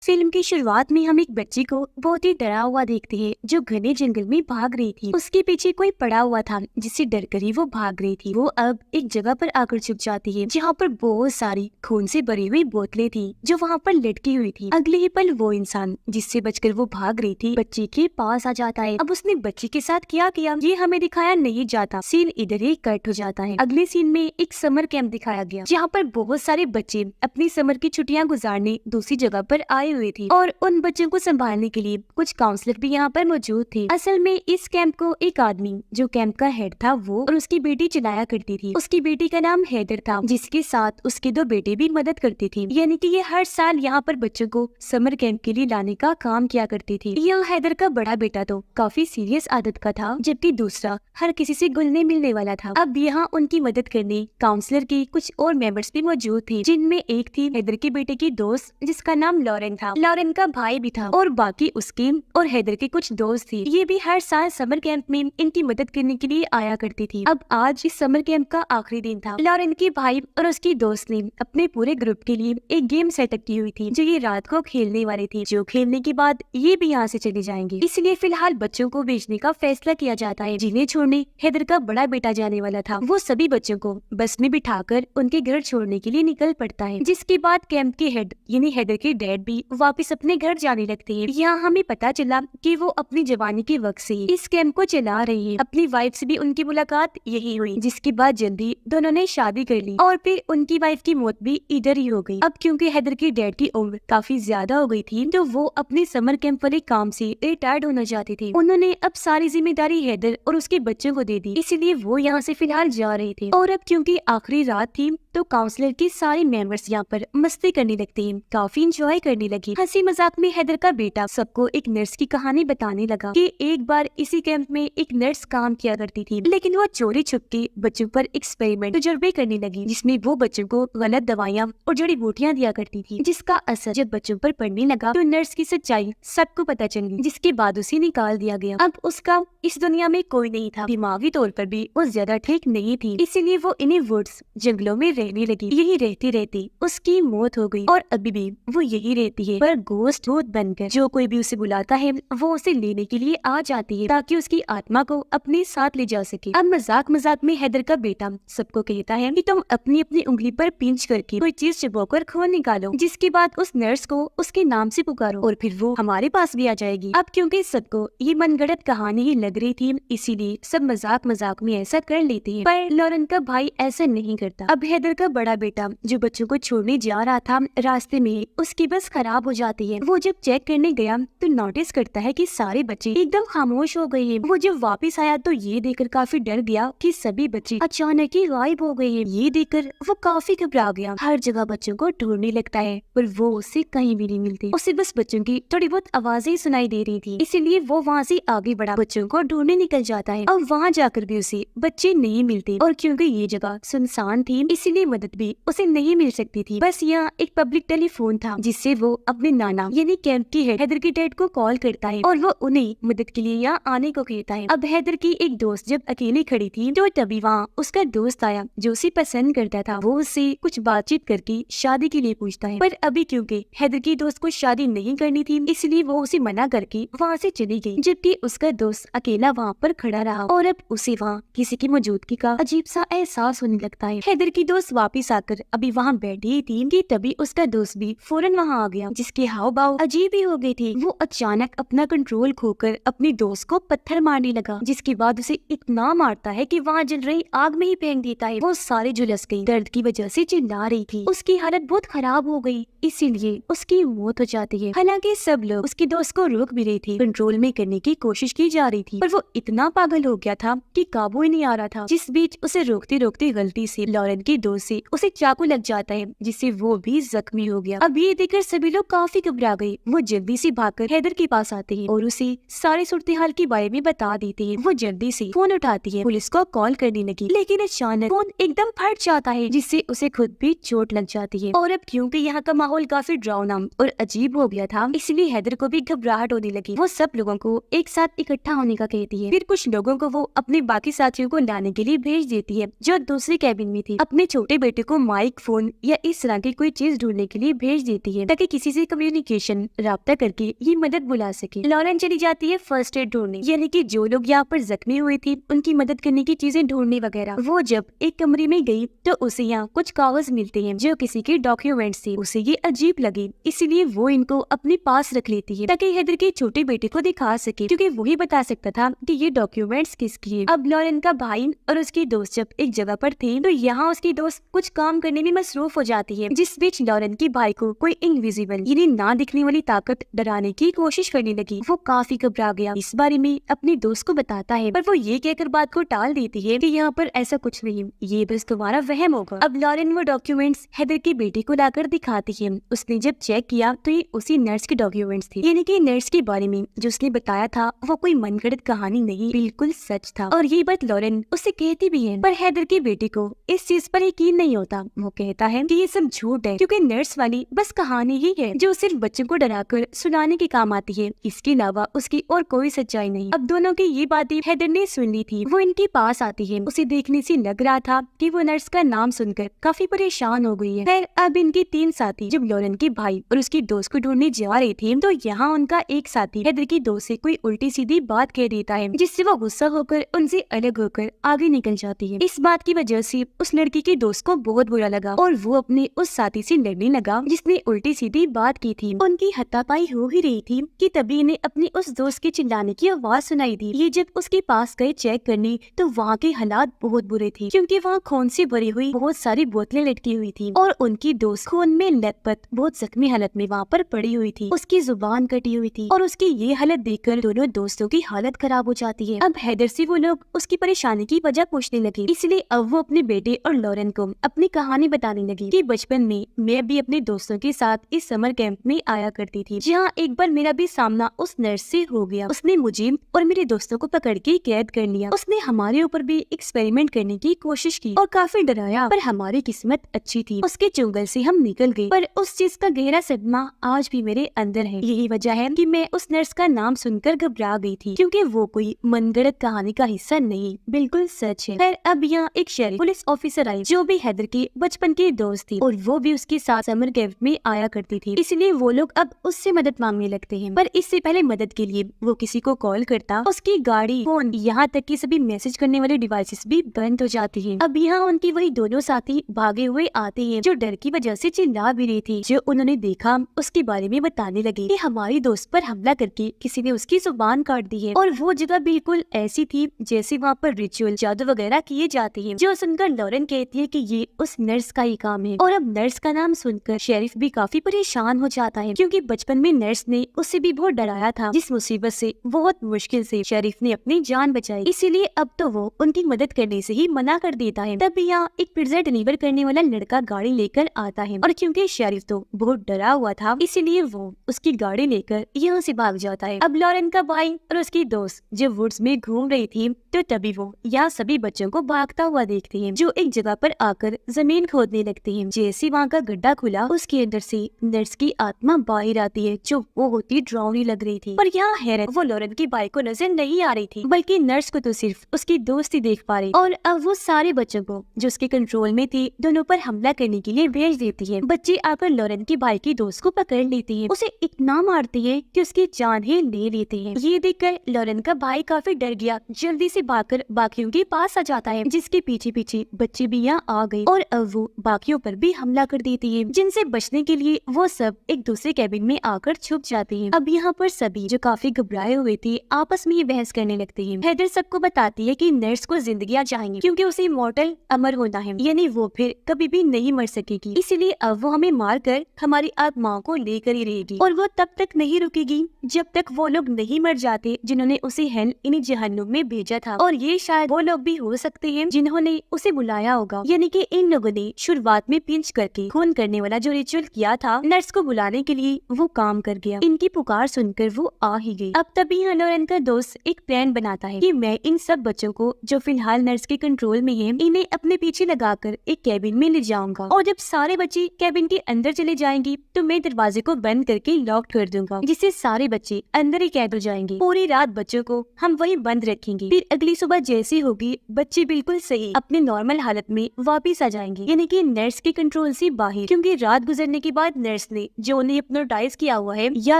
Film की शुरुआत में हम एक बच्ची को बहुत ही डरा हुआ देखते हैं जो घने जंगल में भाग रही थी। उसके पीछे कोई पड़ा हुआ था जिससे डरकर ही वो भाग रही थी। वो अब एक जगह पर आकर छुप जाती है जहाँ पर बहुत सारी खून से भरी हुई बोतलें थी जो वहाँ पर लटकी हुई थी। अगले ही पल वो इंसान जिससे बचकर वो भाग रही थी बच्ची के पास आ जाता है। अब उसने बच्ची के साथ क्या किया ये हमें दिखाया नहीं जाता। सीन इधर ही कट हो जाता है। अगले सीन में एक समर कैंप दिखाया गया जहाँ पर बहुत सारे बच्चे अपनी समर की छुट्टियां गुजारने दूसरी जगह पर आए हुए थे और उन बच्चों को संभालने के लिए कुछ काउंसलर भी यहाँ पर मौजूद थे। असल में इस कैंप को एक आदमी जो कैंप का हेड था वो और उसकी बेटी चलाया करती थी। उसकी बेटी का नाम हैदर था जिसके साथ उसके दो बेटे भी मदद करते थे। यानी कि ये हर साल यहाँ पर बच्चों को समर कैंप के लिए लाने का काम किया करती थी। यह हैदर का बड़ा बेटा तो काफी सीरियस आदत का था जबकि दूसरा हर किसी से घुलने मिलने वाला था। अब यहाँ उनकी मदद करने काउंसलर के कुछ और मेंबर्स भी मौजूद थे जिनमें एक थी हैदर के बेटे की दोस्त जिसका नाम लॉरेन था। लॉरेन का भाई भी था और बाकी उसके और हैदर के कुछ दोस्त थे। ये भी हर साल समर कैंप में इनकी मदद करने के लिए आया करती थी। अब आज इस समर कैंप का आखिरी दिन था। लॉरेन के भाई और उसकी दोस्त ने अपने पूरे ग्रुप के लिए एक गेम सेटअप की हुई थी जो ये रात को खेलने वाले थे, जो खेलने के बाद ये भी यहाँ से चले जाएंगे। इसलिए फिलहाल बच्चों को भेजने का फैसला किया जाता है। जिन्हें छोड़ने हैदर का बड़ा बेटा जाने वाला था वो सभी बच्चों को बस में बिठाकर उनके घर छोड़ने के लिए निकल पड़ता है। जिसके बाद कैंप के हेड यानी हैदर के डैड भी वापस अपने घर जाने लगते हैं। यहाँ हमें पता चला कि वो अपनी जवानी के वक्त से इस कैंप को चला रही है। अपनी वाइफ से भी उनकी मुलाकात यही हुई जिसके बाद जल्दी दोनों ने शादी कर ली और फिर उनकी वाइफ की मौत भी इधर ही हो गई। अब क्योंकि हैदर के डैड की उम्र काफी ज्यादा हो गई थी तो वो अपने समर कैंप वाले काम से रिटायर्ड होना चाहते थे। उन्होंने अब सारी जिम्मेदारी हैदर और उसके बच्चों को दे दी, इसलिए वो यहाँ से फिलहाल जा रहे थे। और अब क्योंकि आखिरी रात थी तो काउंसलर के सारे मेंबर्स यहाँ पर मस्ती करने लगते हैं, काफी इंजॉय करने लगे। हंसी मजाक में हैदर का बेटा सबको एक नर्स की कहानी बताने लगा कि एक बार इसी कैंप में एक नर्स काम किया करती थी लेकिन वो चोरी छुप के बच्चों पर एक्सपेरिमेंट तजुर्बे करने लगी जिसमें वो बच्चों को गलत दवाइयाँ और जड़ी बूटियाँ दिया करती थी, जिसका असर जब बच्चों पर पड़ने लगा तो नर्स की सच्चाई सबको पता चली जिसके बाद उसे निकाल दिया गया। अब उसका इस दुनिया में कोई नहीं था, दिमागी तौर पर भी वो ज्यादा ठीक नहीं थी, इसीलिए वो इन्हीं वुड्स जंगलों में रहने लगी। यही रहते रहते उसकी मौत हो गई और अभी भी वो यही रहती है पर गोस्ट भूत बनकर। जो कोई भी उसे बुलाता है वो उसे लेने के लिए आ जाती है ताकि उसकी आत्मा को अपने साथ ले जा सके। अब मजाक मजाक में हैदर का बेटा सबको कहता है कि तुम अपनी अपनी उंगली पर पिंच करके कोई चीज चुबाकर खून निकालो, जिसके बाद उस नर्स को उसके नाम से पुकारो और फिर वो हमारे पास भी आ जाएगी। अब क्योंकि सबको ये मनगढ़ंत कहानी ही लग रही थी इसीलिए सब मजाक मजाक में ऐसा कर लेते हैं, पर लॉरेन का भाई ऐसा नहीं करता। अब हैदर का बड़ा बेटा जो बच्चों को छोड़ने जा रहा था रास्ते में उसकी बस खराब हो जाती है। वो जब चेक करने गया तो नोटिस करता है कि सारे बच्चे एकदम खामोश हो गए हैं। वो जब वापस आया तो ये देखकर काफी डर गया कि सभी बच्चे अचानक ही गायब हो गए हैं। ये देखकर वो काफी घबरा गया, हर जगह बच्चों को ढूंढने लगता है पर वो उसे कहीं भी नहीं मिलते। उसे बस बच्चों की थोड़ी बहुत आवाजें सुनाई दे रही थी, इसीलिए वो वहाँ से आगे बढ़ा बच्चों को ढूंढने निकल जाता है। अब वहाँ जाकर भी उसे बच्चे नहीं मिलते और क्योंकि ये जगह सुनसान थी इसीलिए मदद भी उसे नहीं मिल सकती थी। बस यहाँ एक पब्लिक टेलीफोन था जिससे वो अपने नाना यानी कैंप की हेड हैदर के डैड को कॉल करता है और वो उन्हें मदद के लिए यहाँ आने को कहता है। अब हैदर की एक दोस्त जब अकेली खड़ी थी तो तभी वहाँ उसका दोस्त आया जो उसे पसंद करता था। वो उससे कुछ बातचीत करके शादी के लिए पूछता है पर अभी क्योंकि हैदर की दोस्त को शादी नहीं करनी थी इसलिए वो उसे मना करके वहाँ से चली गई, जबकि उसका दोस्त अकेला वहाँ पर खड़ा रहा और अब उसे वहाँ किसी की मौजूदगी का अजीब सा एहसास होने लगता है। हैदर की दोस्त वापिस आकर अभी वहाँ बैठी थी कि तभी उसका दोस्त भी फौरन वहाँ आ गया जिसके हाव भाव अजीब ही हो गए थे। वो अचानक अपना कंट्रोल खोकर अपनी दोस्त को पत्थर मारने लगा जिसके बाद उसे इतना मारता है कि वहाँ जल रही आग में ही फेंक देता है। वो सारी झुलस गई, दर्द की वजह से चिल्ला रही थी। उसकी हालत बहुत खराब हो गई इसीलिए उसकी मौत हो जाती है। हालांकि सब लोग उसके दोस्त को रोक भी रहे थे, कंट्रोल में करने की कोशिश की जा रही थी पर वो इतना पागल हो गया था कि काबू ही नहीं आ रहा था। जिस बीच उसे रोकते रोकते गलती से लॉरेन की दोस्त से उसे चाकू लग जाता है जिससे वो भी जख्मी हो गया। अब ये देखकर सभी लोग काफी घबरा गए। वो जल्दी से भागकर हैदर के पास आते हैं और उसे सारे सूरत हाल के बारे में बता देते हैं। वो जल्दी से फोन उठाती है, पुलिस को कॉल करने लगी लेकिन अचानक फोन एकदम फट जाता है जिससे उसे खुद भी चोट लग जाती है। और अब क्योंकि यहाँ का माहौल काफी डरावना और अजीब हो गया था इसलिए हैदर को भी घबराहट होने लगी। वो सब लोगों को एक साथ इकट्ठा होने का कहती है। फिर कुछ लोगों को वो अपने बाकी साथियों को लाने के लिए भेज देती है जो दूसरे कैबिन में थे। अपने छोटे छोटे बेटे को माइक, फोन या इस तरह की कोई चीज ढूंढने के लिए भेज देती है ताकि किसी से कम्युनिकेशन राब्ता करके ये मदद बुला सके। लॉरेन चली जाती है फर्स्ट एड ढूंढने, यानी कि जो लोग यहाँ पर जख्मी हुए थे उनकी मदद करने की चीजें ढूंढने वगैरह। वो जब एक कमरे में गई तो उसे यहाँ कुछ कागज मिलते हैं जो किसी के डॉक्यूमेंट्स थे। उसे ये अजीब लगे, इसीलिए वो इनको अपने पास रख लेती है ताकि हैदर के छोटे बेटे को दिखा सके, क्योंकि वही बता सकता था कि ये डॉक्यूमेंट्स किसकी है। अब लॉरेन का भाई और उसकी दोस्त जब एक जगह पर थे तो यहाँ उसकी दोस्त कुछ काम करने में मसरूफ हो जाती है, जिस बीच लॉरेन के भाई को कोई इनविजिबल यानी ना दिखने वाली ताकत डराने की कोशिश करने लगी। वो काफी घबरा गया, इस बारे में अपनी दोस्त को बताता है, पर वो ये कहकर बात को टाल देती है कि यहाँ पर ऐसा कुछ नहीं, ये बस तुम्हारा वहम होगा। अब लॉरेन वो डॉक्यूमेंट्स हैदर के बेटे को लाकर दिखाती है। उसने जब चेक किया तो ये उसी नर्स के डॉक्यूमेंट्स थे, यानी कि नर्स के बारे में जो उसने बताया था वो कोई मनगढ़ंत कहानी नहीं, बिल्कुल सच था। और ये बात लॉरेन उससे कहती भी है, पर हैदर के बेटे को इस चीज पर यकीन नहीं होता। वो कहता है कि ये सब झूठ है, क्योंकि नर्स वाली बस कहानी ही है जो सिर्फ बच्चों को डराकर सुनाने के काम आती है, इसके अलावा उसकी और कोई सच्चाई नहीं। अब दोनों की ये बातें हैदर ने सुन ली थी। वो इनके पास आती है, उसे देखने से लग रहा था कि वो नर्स का नाम सुनकर काफी परेशान हो गई है। फिर अब इनके 3 साथी जब लॉरेन के भाई और उसकी दोस्त को ढूंढने जा रहे थे तो यहाँ उनका एक साथी हैदर की दोस्त से कोई उल्टी सीधी बात कह देता है, जिससे वो गुस्सा होकर उनसे अलग होकर आगे निकल जाती है। इस बात की वजह से उस लड़की की दोस्त को बहुत बुरा लगा और वो अपने उस साथी से लड़ने लगा जिसने उल्टी सीधी बात की थी। उनकी हाथापाई हो ही रही थी कि तभी इन्हें अपनी उस दोस्त के चिल्लाने की आवाज सुनाई दी। ये जब उसके पास गए चेक करने तो वहाँ के हालात बहुत बुरे थे, क्योंकि वहाँ खून से भरी हुई बहुत सारी बोतलें लटकी हुई थी और उनकी दोस्त खून में लथपथ बहुत जख्मी हालत में वहाँ पर पड़ी हुई थी। उसकी जुबान कटी हुई थी और उसकी ये हालत देखकर दोनों दोस्तों की हालत खराब हो जाती है। अब हैदर से वो लोग उसकी परेशानी की वजह पूछने लगे, इसलिए अब वो अपने बेटे और लॉरेन को अपनी कहानी बताने लगी कि बचपन में मैं भी अपने दोस्तों के साथ इस समर कैंप में आया करती थी, जहाँ एक बार मेरा भी सामना उस नर्स से हो गया। उसने मुझे और मेरे दोस्तों को पकड़ के कैद कर लिया। उसने हमारे ऊपर भी एक्सपेरिमेंट करने की कोशिश की और काफी डराया, पर हमारी किस्मत अच्छी थी, उसके चुंगल से हम निकल गए। पर उस चीज का गहरा सदमा आज भी मेरे अंदर है। यही वजह है कि मैं उस नर्स का नाम सुनकर घबरा गई थी, क्योंकि वो कोई मनगढ़ंत कहानी का हिस्सा नहीं, बिल्कुल सच है। फिर अब यहाँ एक शेरिफ पुलिस ऑफिसर आई जो भी हैदर के बचपन की दोस्त थी और वो भी उसके साथ समर कैंप में आया करती थी, इसलिए वो लोग अब उससे मदद मांगने लगते हैं। पर इससे पहले मदद के लिए वो किसी को कॉल करता, उसकी गाड़ी, फोन, यहाँ तक कि सभी मैसेज करने वाले डिवाइसेस भी बंद हो जाती है। अब यहाँ उनकी वही दोनों साथी भागे हुए आते हैं जो डर की वजह से चिल्ला भी रही थी। जो उन्होंने देखा उसके बारे में बताने लगे कि हमारी दोस्त पर हमला करके किसी ने उसकी जुबान काट दी है और वो जगह बिल्कुल ऐसी थी जैसे वहाँ पर रिचुअल, जादू वगैरह किए जाते हैं। जो सुनकर लॉरेन कहती है कि ये उस नर्स का ही काम है। और अब नर्स का नाम सुनकर शेरिफ भी काफी परेशान हो जाता है, क्योंकि बचपन में नर्स ने उसे भी बहुत डराया था, जिस मुसीबत से बहुत मुश्किल से शेरिफ ने अपनी जान बचाई। इसीलिए अब तो वो उनकी मदद करने से ही मना कर देता है। तब यहाँ एक पिज्जा डिलीवर करने वाला लड़का गाड़ी लेकर आता है और क्योंकि शेरिफ तो बहुत डरा हुआ था, इसीलिए वो उसकी गाड़ी लेकर यहाँ से भाग जाता है। अब लॉरेन का भाई और उसकी दोस्त जब वुड्स में घूम रही थी तो तभी वो यहाँ सभी बच्चों को भागता हुआ देखती है, जो एक जगह पर आकर जमीन खोदने लगती है। जैसे वहाँ का गड्ढा खुला, उसके अंदर से नर्स की आत्मा बाहर आती है जो वो होती डरावनी लग रही थी। पर यहाँ हैरत, वो लॉरेन की भाई को नजर नहीं आ रही थी, बल्कि नर्स को तो सिर्फ उसकी दोस्त ही देख पा रही। और अब वो सारे बच्चों को जो उसके कंट्रोल में थे दोनों पर हमला करने के लिए भेज देती है। बच्चे आकर लॉरेन के भाई की दोस्त को पकड़ लेती है, उसे इतना मारती है कि उसकी जान ही ले लेते हैं। ये देखकर लॉरेन का भाई काफी डर गया, जल्दी से भागकर बाकियों के पास आ जाता है, जिसके पीछे पीछे बच्चे भी यहाँ आ गए और अब वो बाकियों पर भी हमला कर देती है, जिनसे बचने के लिए वो सब एक दूसरे कैबिन में आकर छुप जाते हैं। अब यहाँ पर सभी जो काफी घबराए हुए थे आपस में ये बहस करने लगते हैं। हैदर सबको बताती है कि नर्स को जिंदगियाँ चाहिए, क्योंकि उसे इमॉर्टल अमर होना है, यानी वो फिर कभी भी नहीं मर सकेगी। इसीलिए अब वो हमें मार कर हमारी आत्माओं को लेकर ही रहेगी और वो तब तक नहीं रुकेगी जब तक वो लोग नहीं मर जाते जिन्होंने उसे हेल यानी जहन्नुम में भेजा था। और ये शायद वो लोग भी हो सकते हैं जिन्होंने उसे बुलाया होगा, यानी कि इन लोगों ने शुरुआत में पिंच करके खून करने वाला जो रिचुअल किया था, नर्स को बुलाने के लिए वो काम कर गया। इनकी पुकार सुनकर वो आ ही गई। अब तभी लॉरेन का दोस्त एक प्लान बनाता है कि मैं इन सब बच्चों को जो फिलहाल नर्स के कंट्रोल में है, इन्हें अपने पीछे लगाकर एक कैबिन में ले जाऊंगा और जब सारे बच्चे कैबिन के अंदर चले जाएंगे तो मैं दरवाजे को बंद करके लॉक कर दूंगा, जिससे सारे बच्चे अंदर ही कैद हो जाएंगे। पूरी रात बच्चों को हम वहीं बंद रखेंगे, फिर अगली सुबह जैसी होगी बच्चे बिल्कुल सही अपने नॉर्मल हालत में वापिस आ जाएंगे, यानी कि नर्स के कंट्रोल से बाहर। क्योंकि रात गुजरने के बाद नर्स ने जो उन्हें हिप्नोटाइज किया हुआ है या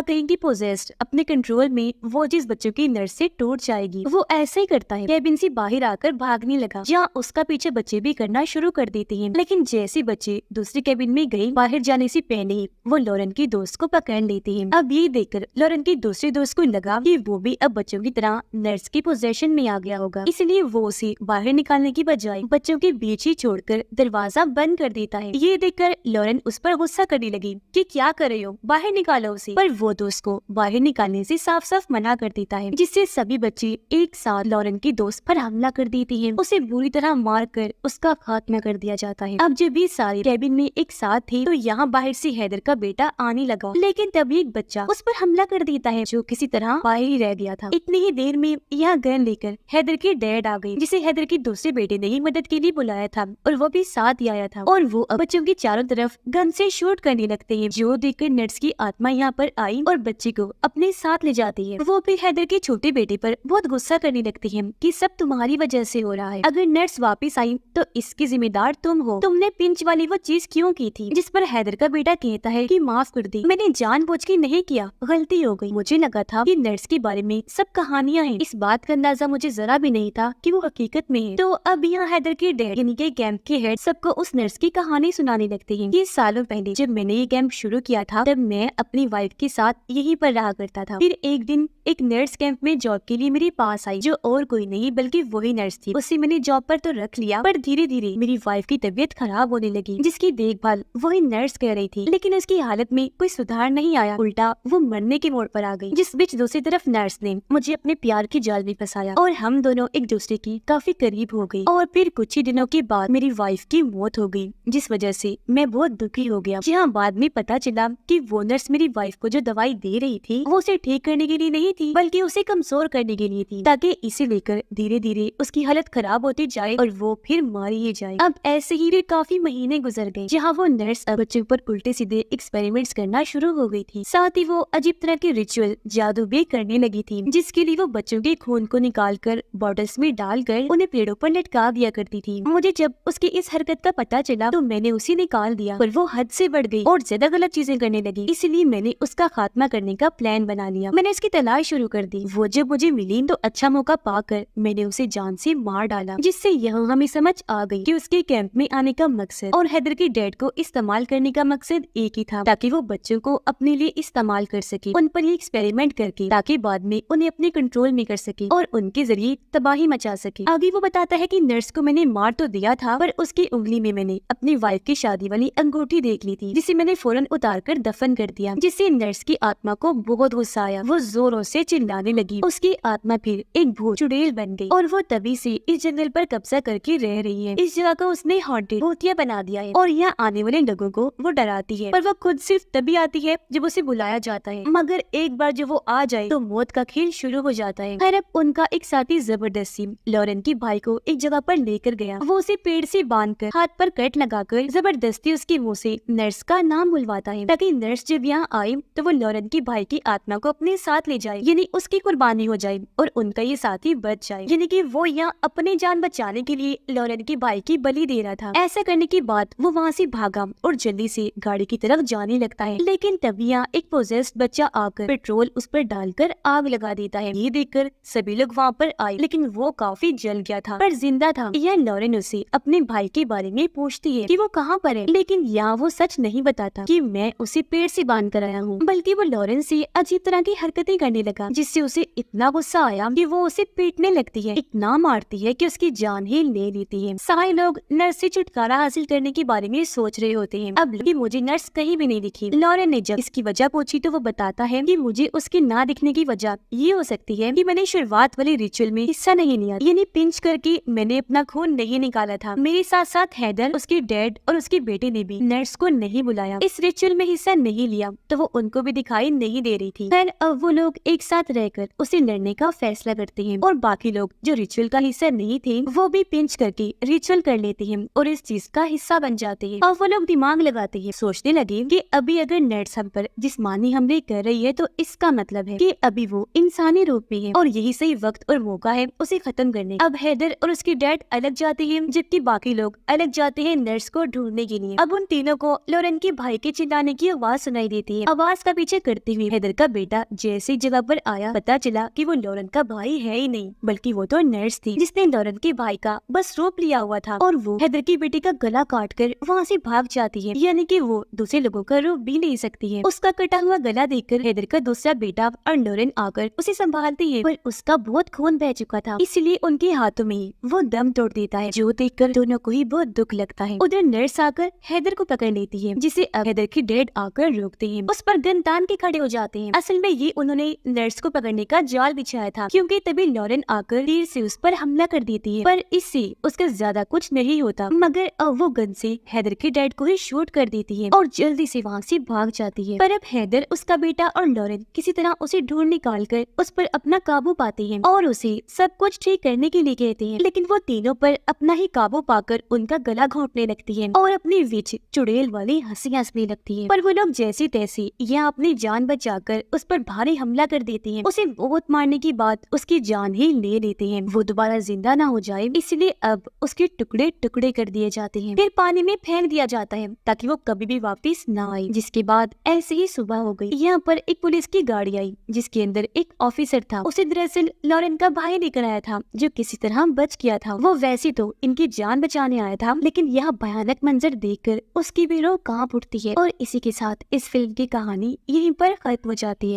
कहेंगे पोजेस्ड अपने कंट्रोल में, वो चीज बच्चों की नर्स से टूट जाएगी। वो ऐसा ही करता है, कैबिन से बाहर आकर भागने लगा, जहाँ उसका पीछे बच्चे भी करना शुरू कर देते हैं। लेकिन जैसे बच्चे दूसरी कैबिन में गए, बाहर जाने से पहले ही वो लॉरेन की दोस्त को पकड़ लेते हैं। अब ये देखकर लॉरेन की दूसरी दोस्त को लगा कि वो भी अब बच्चों की तरह नर्स की पोजेशन में आ गया होगा, इसलिए वो उसे बाहर निकालने की बजाय बच्चों के बीच ही छोड़कर दरवाजा बंद कर देता है। ये देखकर लॉरेन उस पर गुस्सा करने लगी कि क्या कर रहे हो, बाहर निकालो उसे। पर वो दोस्त को बाहर निकालने से साफ साफ मना कर देता है, जिससे सभी बच्चे एक साथ लॉरेन की दोस्त पर हमला कर देते हैं। उसे बुरी तरह मार कर उसका खात्मा कर दिया जाता है। अब जब भी सारे कैबिन में एक साथ थे तो यहाँ बाहर से हैदर का बेटा आने लगा, लेकिन तभी एक बच्चा उस पर हमला कर देता है, जो किसी तरह बाहर ही रह गया था। इतनी ही देर में यहाँ गन लेकर हैदर के डैड आ गए, जिसे हैदर के दूसरे बेटे ने ही मदद के लिए बुलाया था और वो भी साथ ही आया था। और वो अब बच्चों की चारों तरफ गन से शूट करने लगते हैं, जो देखकर नर्स की आत्मा यहाँ पर आई और बच्चे को अपने साथ ले जाती है। वो फिर हैदर के छोटे बेटे पर बहुत गुस्सा करने लगती है कि सब तुम्हारी वजह से हो रहा है, अगर नर्स वापस आई तो इसकी जिम्मेदार तुम हो, तुमने पिंच वाली वो चीज क्यों की थी। जिस पर हैदर का बेटा कहता है कि माफ कर दी, मैंने जानबूझ के नहीं किया, गलती हो गई, मुझे लगा था कि नर्स के बारे में सब कहानियां हैं, इस बात का अंदाजा मुझे जरा भी नहीं था कि वो हकीकत में है। तो अब यहाँ हैदर के डैड यानी के कैंप के हेड सबको उस नर्स की कहानी सुनाने लगते हैं कि सालों पहले जब मैंने ये कैंप शुरू किया था तब मैं अपनी वाइफ के साथ यहीं पर रहा करता था। फिर एक दिन एक नर्स कैंप में जॉब के लिए मेरे पास आई, जो और कोई नहीं बल्कि वही नर्स थी। उसे मैंने जॉब पर तो रख लिया, पर धीरे धीरे मेरी वाइफ की तबीयत खराब होने लगी, जिसकी देखभाल वही नर्स कर रही थी। लेकिन उसकी हालत में कोई सुधार नहीं आया, उल्टा वो मरने के मोड़ पर आ गई। जिस बीच दूसरी तरफ नर्स ने मुझे अपने प्यार की जाल में फंसाया और हम दोनों एक दूसरे की काफी करीब हो गए। और फिर कुछ ही दिनों के बाद मेरी वाइफ की मौत हो गई, जिस वजह से मैं बहुत दुखी हो गया। जहाँ बाद में पता चला कि वो नर्स मेरी वाइफ को जो दवाई दे रही थी वो उसे ठीक करने के लिए नहीं थी, बल्कि उसे कमजोर करने के लिए थी, ताकि इसे लेकर धीरे धीरे उसकी हालत खराब होती जाए और वो फिर मारी ही जाए। अब ऐसे ही भी काफी महीने गुजर गए, जहाँ वो नर्स अब बच्चों पर उल्टे सीधे एक्सपेरिमेंट्स करना शुरू हो गई थी। साथ ही वो अजीब तरह के रिचुअल जादू भी करने लगी थी, जिसके लिए वो बच्चों के खून को निकालकर बॉटल्स में डालकर उन्हें पेड़ों पर लटका दिया करती थी। मुझे जब उसकी इस हरकत का पता चला तो मैंने उसे निकाल दिया, पर वो हद से बढ़ गई और ज्यादा गलत चीजें करने लगी, इसलिए मैंने उसका खात्मा करने का प्लान बना लिया। मैंने उसकी तलाश शुरू कर दी। वो जब मुझे मिली तो अच्छा मौका पाकर मैंने उसे जान से मार डाला, जिससे यहाँ हमें समझ आ गई कि उसके कैंप में आने का मकसद और हैदर के डैड को इस्तेमाल करने का मकसद एक ही था, ताकि वो बच्चों को अपने लिए इस्तेमाल कर सके, उन पर एक्सपेरिमेंट करके, ताकि बाद में उन्हें अपने कंट्रोल में कर सके और उनके जरिए तबाही मचा सके। आगे वो बताता है कि नर्स को मैंने मार तो दिया था, पर उसकी उंगली में मैंने अपनी वाइफ की शादी वाली अंगूठी देख ली थी, जिसे मैंने फौरन उतार कर दफन कर दिया, जिससे नर्स की आत्मा को बहुत गुस्सा आया। वो जोरों से चिल्लाने लगी। उसकी आत्मा फिर एक भूत चुड़ैल बन गई और वो तभी से इस जंगल पर कब्जा करके रह रही है। इस जगह को उसने हॉन्टेड भूतिया बना दिया है और यहाँ आने वाले लोगों को वो डराती है, पर वो खुद सिर्फ तभी आती है जब उसे बुलाया जाता है। मगर एक बार जब वो आ जाए तो मौत का खेल शुरू हो जाता है। खैर, अब उनका एक साथी जबरदस्ती लॉरेन की भाई को एक जगह पर लेकर गया। वो उसे पेड़ से बांधकर हाथ पर कट लगाकर जबरदस्ती उसके मुंह से नर्स का नाम बुलवाता है, ताकि नर्स जब यहाँ आए तो वो लॉरेन की भाई की आत्मा को अपने साथ ले जाए, यानी उसकी कुर्बानी हो जाए और उनका ये साथी बच जाए, यानी कि वो यहाँ अपनी जान बचाने के लिए लॉरेन के भाई की बलि दे रहा था। ऐसा करने के बाद वो वहाँ से भागा और जल्दी से गाड़ी की तरफ जाने लगता है। लेकिन तभी यहाँ एक पोजेस्ड बच्चा आकर पेट्रोल उस पर डालकर आग लगा देता है। ये देखकर सभी लोग वहाँ पर आए, लेकिन वो काफी जल गया था पर जिंदा था। यह लॉरेन उसे अपने भाई के बारे में पूछती है कि वो कहाँ पर है, लेकिन यहाँ वो सच नहीं बताता कि मैं उसे पेड़ से बांध कर आया हूँ, बल्कि वो लॉरेन से अजीब तरह की हरकतें करने लगा, जिससे उसे इतना गुस्सा आया कि वो उसे पीटने लगती है, इतना मारती है कि उसकी जान ही ले लेती है। सारे लोग नर्स से छुटकारा हासिल करने के बारे में सोच रहे होते हैं। अब कि मुझे नर्स कहीं भी नहीं दिखी। लॉरेन ने जब इसकी वजह पूछी तो वो बताता है कि मुझे उसके ना दिखने की वजह ये हो सकती है कि मैंने शुरुआत वाले रिचुअल में हिस्सा नहीं लिया, यानी पिंच करके मैंने अपना खून नहीं निकाला था। मेरे साथ साथ हैदर, उसके डैड और उसके बेटे ने भी नर्स को नहीं बुलाया, इस रिचुअल में हिस्सा नहीं लिया, तो वो उनको भी दिखाई नहीं दे रही थी। खैर, अब वो लोग एक साथ रहकर उसे लड़ने का फैसला करते हैं और बाकी लोग जो रिचुअल का हिस्सा नहीं थे वो भी पिंच करके रिचुअल कर लेते हैं और इस चीज का हिस्सा बन जाते हैं। अब वो लोग दिमाग लगाते हैं, सोचने लगे कि अभी अगर नर्स हम पर जिस्मानी हमले कर रही है तो इसका मतलब है कि अभी वो इंसानी रूप में है और यही सही वक्त और मौका है उसे खत्म करने। अब हैदर और उसके डैड अलग जाते हैं, जबकि बाकी बाकी लोग अलग जाते हैं नर्स को ढूंढने के लिए। अब उन तीनों को लॉरेन के भाई के चिल्लाने की आवाज सुनाई देती है। आवाज का पीछे करते हुए हैदर का बेटा जैसे ही जगह पर आया, पता चला कि वो लॉरेन का भाई है ही नहीं, बल्कि वो तो नर्स थी जिसने लॉरेन के भाई का बस रोप लिया हुआ था और वो हैदर की बेटी का गला काट कर वहाँ से भाग जाती है, यानी कि वो दूसरे लोगों का रूप भी ले सकती है। उसका कटा हुआ गला देखकर हैदर का दूसरा बेटा और लॉरेन आकर उसे संभालती है, पर उसका बहुत खून बह चुका था, इसलिए उनके हाथों में ही वो दम तोड़ देता है, जो देखकर दोनों को ही बहुत दुख लगता है। उधर नर्स आकर हैदर को पकड़ लेती है, जिसे अब हैदर की डैड आकर रोकते हैं, उस पर गन तान के खड़े हो जाते हैं। असल में ये उन्होंने नर्स को पकड़ने का जाल बिछाया था, क्योंकि तभी लॉरेन आकर तीर से उस पर हमला कर देती है, पर इससे उसका ज्यादा कुछ नहीं होता, मगर अब वो गन से हैदर के डैड को ही शूट कर देती है और जल्दी से वहाँ से भाग जाती है। पर अब हैदर, उसका बेटा और लॉरेन किसी तरह उसे ढूंढ निकाल कर उस पर अपना काबू पाते हैं और उसे सब कुछ ठीक करने के लिए कहते हैं, लेकिन वो तीनों पर अपना ही काबू पाकर उनका गला घोंटने लगती है और अपनी विच चुड़ैल वाली हंसी हंसने लगती है। पर वो लोग जैसे तैसे यहाँ अपनी जान बचाकर उस पर भारी हमला कर देते हैं। उसे बहुत मारने के बाद उसकी जान ही ले लेते हैं, वो दोबारा जिंदा ना हो जाए, इसलिए अब उसके टुकड़े टुकड़े कर दिए जाते हैं, फिर पानी में फेंक दिया जाता है ताकि वो कभी भी वापस ना आए। जिसके बाद ऐसे ही सुबह हो गई। यहाँ पर एक पुलिस की गाड़ी आई जिसके अंदर एक ऑफिसर था। उसे दरअसल लॉरेन का भाई लेकर आया था जो किसी तरह बच गया था। वो वैसे तो इनकी जान बचाने आया था, लेकिन यह भयानक मंजर देखकर उसकी भी रूह कांप उठती है। और इसी के साथ इस फिल्म की कहानी यहीं पर खत्म हो जाती है।